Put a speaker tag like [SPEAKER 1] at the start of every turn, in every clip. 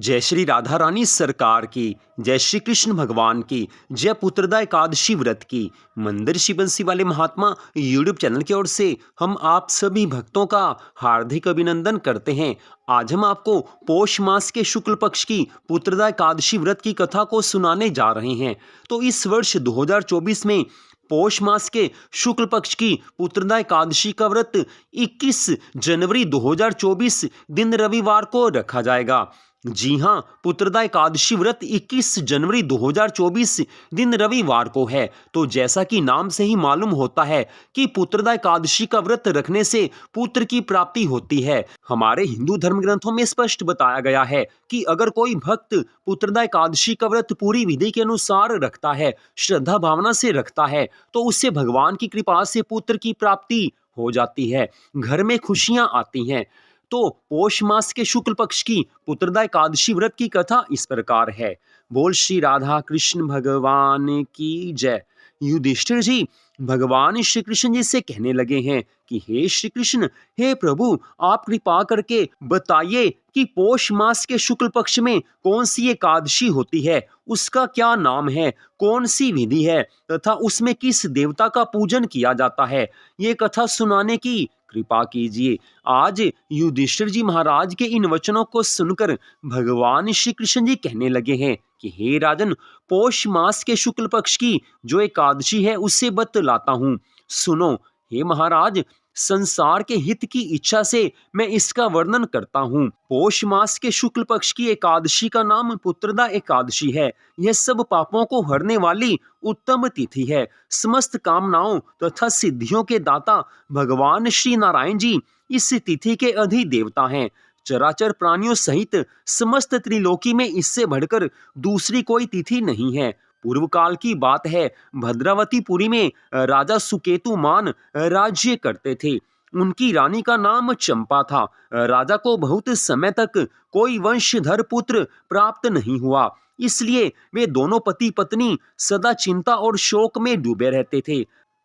[SPEAKER 1] जय श्री राधा रानी सरकार की, जय श्री कृष्ण भगवान की, जय पुत्रदा एकादशी व्रत की। मंदिर शिव बंसी वाले महात्मा यूट्यूब चैनल की ओर से हम आप सभी भक्तों का हार्दिक अभिनंदन करते हैं। आज हम आपको पौष मास के शुक्ल पक्ष की पुत्रदा एकादशी व्रत की कथा को सुनाने जा रहे हैं। तो इस वर्ष 2024 में पौष मास के शुक्ल पक्ष की पुत्रदा एकादशी का व्रत 21 जनवरी 2024 दिन रविवार को रखा जाएगा। जी हां, पुत्रदा एकादशी व्रत 21 जनवरी 2024 दिन रविवार को है। तो जैसा कि नाम से ही मालूम होता है कि पुत्रदा एकादशी का व्रत रखने से पुत्र की प्राप्ति होती है। हमारे हिंदू धर्म ग्रंथों में स्पष्ट बताया गया है कि अगर कोई भक्त पुत्रदा एकादशी का व्रत पूरी विधि के अनुसार रखता है, श्रद्धा भावना से रखता है, तो उससे भगवान की कृपा से पुत्र की प्राप्ति हो जाती है, घर में खुशियां आती हैं। तो पौष मास के शुक्ल पक्ष की पुत्रदा एकादशी व्रत की कथा इस प्रकार है। बोल श्री राधा कृष्ण भगवान की जय। युधिष्ठिर जी भगवान श्री कृष्ण जी से कहने लगे हैं कि हे श्री कृष्ण, हे प्रभु, आप कृपा करके बताइए कि पौष मास के शुक्ल पक्ष में कौन सी एकादशी होती है, उसका क्या नाम है, कौन सी विधि है तथा उसमें किस देवता का पूजन किया जाता है। ये कथा सुनाने की कृपा कीजिए। आज युधिष्ठिर जी महाराज के इन वचनों को सुनकर भगवान श्री कृष्ण जी कहने लगे हैं कि हे राजन, पौष मास के शुक्ल पक्ष की जो एकादशी है उससे बतलाता हूँ, सुनो। हे महाराज, संसार के हित की इच्छा से मैं इसका वर्णन करता हूँ। पौष मास के शुक्ल पक्ष की एकादशी का नाम पुत्रदा एकादशी है। यह सब पापों को हरने वाली उत्तम तिथि है। समस्त कामनाओं तथा सिद्धियों के दाता भगवान श्री नारायण जी इस तिथि के अधिदेवता हैं। चराचर प्राणियों सहित समस्त त्रिलोकी में इससे बढ़कर दूसरी कोई तिथि नहीं है। पूर्व काल की बात है, भद्रावतीपुरी में राजा सुकेतुमान राज्य करते थे। उनकी रानी का नाम चंपा था। राजा को बहुत समय तक कोई वंशधर पुत्र प्राप्त नहीं हुआ, इसलिए वे दोनों पति पत्नी सदा चिंता और शोक में डूबे रहते थे।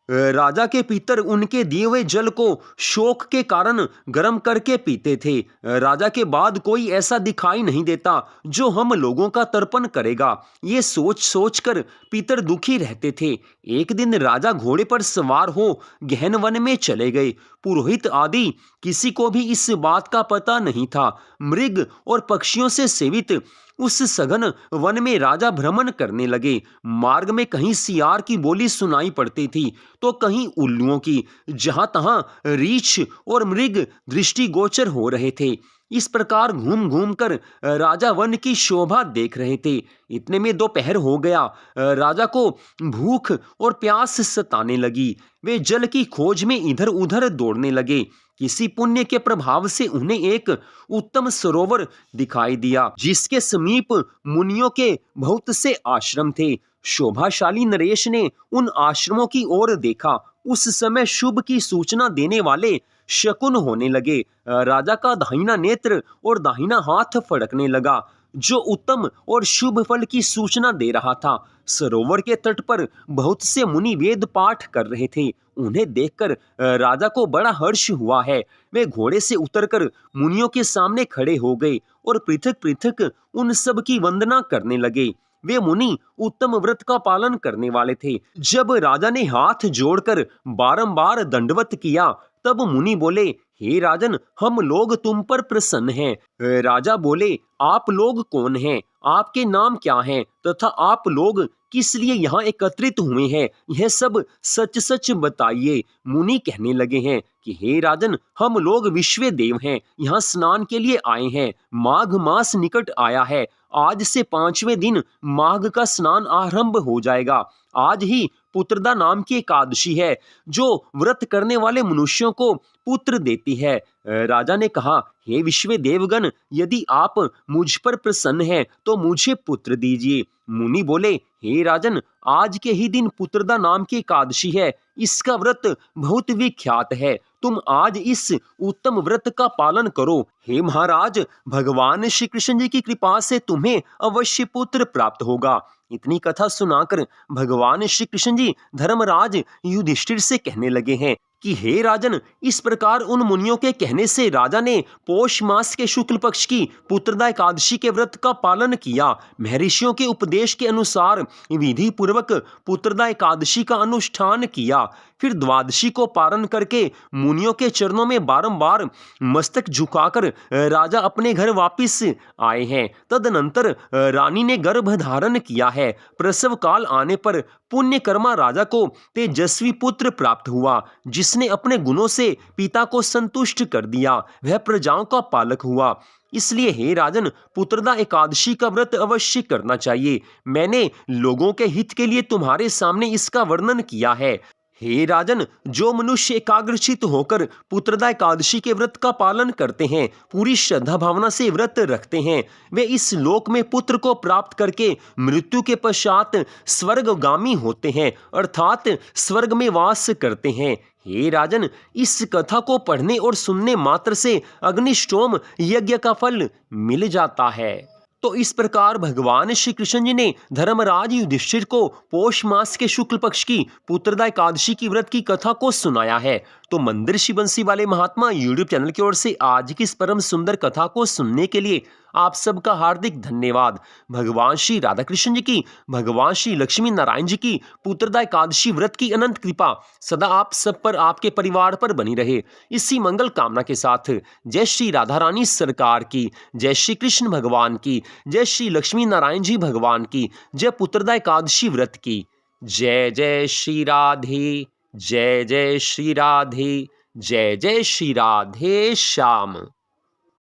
[SPEAKER 1] राजा के पितर उनके दिए हुए जल को शोक के कारण गर्म करके पीते थे। राजा के बाद कोई ऐसा दिखाई नहीं देता जो हम लोगों का तर्पण करेगा, ये सोच सोच कर पितर दुखी रहते थे। एक दिन राजा घोड़े पर सवार हो गहन वन में चले गए। पुरोहित आदि किसी को भी इस बात का पता नहीं था। मृग और पक्षियों से सेवित उस सघन वन में राजा भ्रमण करने लगे। मार्ग में कहीं सियार की बोली सुनाई पड़ती थी तो कहीं उल्लुओं की। जहां तहां रीछ और मृग दृष्टिगोचर हो रहे थे। इस प्रकार घूम घूम कर राजा वन की शोभा देख रहे थे। इतने में दोपहर हो गया। राजा को भूख और प्यास सताने लगी। वे जल की खोज में इधर उधर दौड़ने लगे। किसी पुण्य के प्रभाव से उन्हें एक उत्तम सरोवर दिखाई दिया, जिसके समीप मुनियों के बहुत से आश्रम थे। शोभाशाली नरेश ने उन आश्रमों की ओर देखा। उस समय शुभ की सूचना देने वाले शकुन होने लगे। राजा का दाहिना नेत्र और दाहिना हाथ फड़कने लगा, जो उत्तम और शुभ फल की सूचना दे रहा था। सरोवर के तट पर बहुत से मुनि वेद पाठ कर रहे थे। उन्हें देखकर राजा को बड़ा हर्ष हुआ है। वे घोड़े से उतरकर मुनियों के सामने खड़े हो गए और पृथक पृथक उन सब की वंदना करने लगे। वे मुनि उत्तम व्रत का पालन करने वाले थे। जब राजा ने हाथ जोड़कर बारंबार दंडवत किया, तब मुनि बोले, हे राजन, हम लोग तुम पर प्रसन्न हैं। राजा बोले, आप लोग कौन हैं, आपके नाम क्या हैं तथा आप लोग किस लिए यहाँ एकत्रित हुए हैं, यह सब सच सच बताइए। मुनि कहने लगे हैं कि हे राजन, हम लोग विश्व देव हैं, यहाँ स्नान के लिए आए हैं। माघ मास निकट आया है। आज से 5वें दिन माघ का स्नान आरंभ हो जाएगा। आज ही पुत्रदा नाम की एकादशी है, जो व्रत करने वाले मनुष्यों को पुत्र देती है। राजा ने कहा, हे विश्व देवगण, यदि आप मुझ पर प्रसन्न हैं तो मुझे पुत्र दीजिए। मुनि बोले, हे राजन, आज के ही दिन पुत्रदा नाम की एकादशी है। इसका व्रत बहुत विख्यात है। तुम आज इस उत्तम व्रत का पालन करो। हे महाराज, भगवान श्री कृष्ण जी की कृपा से तुम्हें अवश्य पुत्र प्राप्त होगा। इतनी कथा सुनाकर भगवान श्री कृष्ण जी धर्मराज युधिष्ठिर से कहने लगे हैं कि हे राजन, इस प्रकार उन मुनियों के कहने से राजा ने पौष मास के शुक्ल पक्ष की पुत्रदा एकादशी के व्रत का पालन किया। महर्षियों के उपदेश के अनुसार विधि पूर्वक पुत्रदा एकादशी का अनुष्ठान किया। फिर द्वादशी को पारण करके मुनियों के चरणों में बारंबार मस्तक झुकाकर राजा अपने घर वापिस आए हैं। तदनंतर रानी ने गर्भ धारण किया है। प्रसव काल आने पर पुण्यकर्मा राजा को तेजस्वी पुत्र प्राप्त हुआ, जिसने अपने गुणों से पिता को संतुष्ट कर दिया। वह प्रजाओं का पालक हुआ। इसलिए हे राजन, पुत्रदा एकादशी का व्रत अवश्य करना चाहिए। मैंने लोगों के हित के लिए तुम्हारे सामने इसका वर्णन किया है। हे राजन, जो मनुष्य एकाग्रचित होकर पुत्रदा एकादशी के व्रत का पालन करते हैं, पूरी श्रद्धा भावना से व्रत रखते हैं, वे इस लोक में पुत्र को प्राप्त करके मृत्यु के पश्चात स्वर्गगामी होते हैं, अर्थात स्वर्ग में वास करते हैं। हे राजन, इस कथा को पढ़ने और सुनने मात्र से अग्निष्टोम यज्ञ का फल मिल जाता है। तो इस प्रकार भगवान श्री कृष्ण जी ने धर्मराज युधिष्ठिर को पौष मास के शुक्ल पक्ष की पुत्रदा एकादशी की व्रत की कथा को सुनाया है। तो मंदिर बंसी वाले महात्मा यूट्यूब चैनल की ओर से आज की इस परम सुंदर कथा को सुनने के लिए आप सबका हार्दिक धन्यवाद। भगवान श्री राधा कृष्ण जी की, भगवान श्री लक्ष्मी नारायण जी की पुत्रदा एकादशी व्रत की अनंत कृपा सदा आप सब पर, आपके परिवार पर बनी रहे। इसी मंगल कामना के साथ जय श्री राधा रानी सरकार की, जय श्री कृष्ण भगवान की, जय श्री लक्ष्मी नारायण जी भगवान की, जय पुत्रदा एकादशी व्रत की। जय जय श्री राधे, जय जय श्री राधे, जय जय श्री राधे श्याम।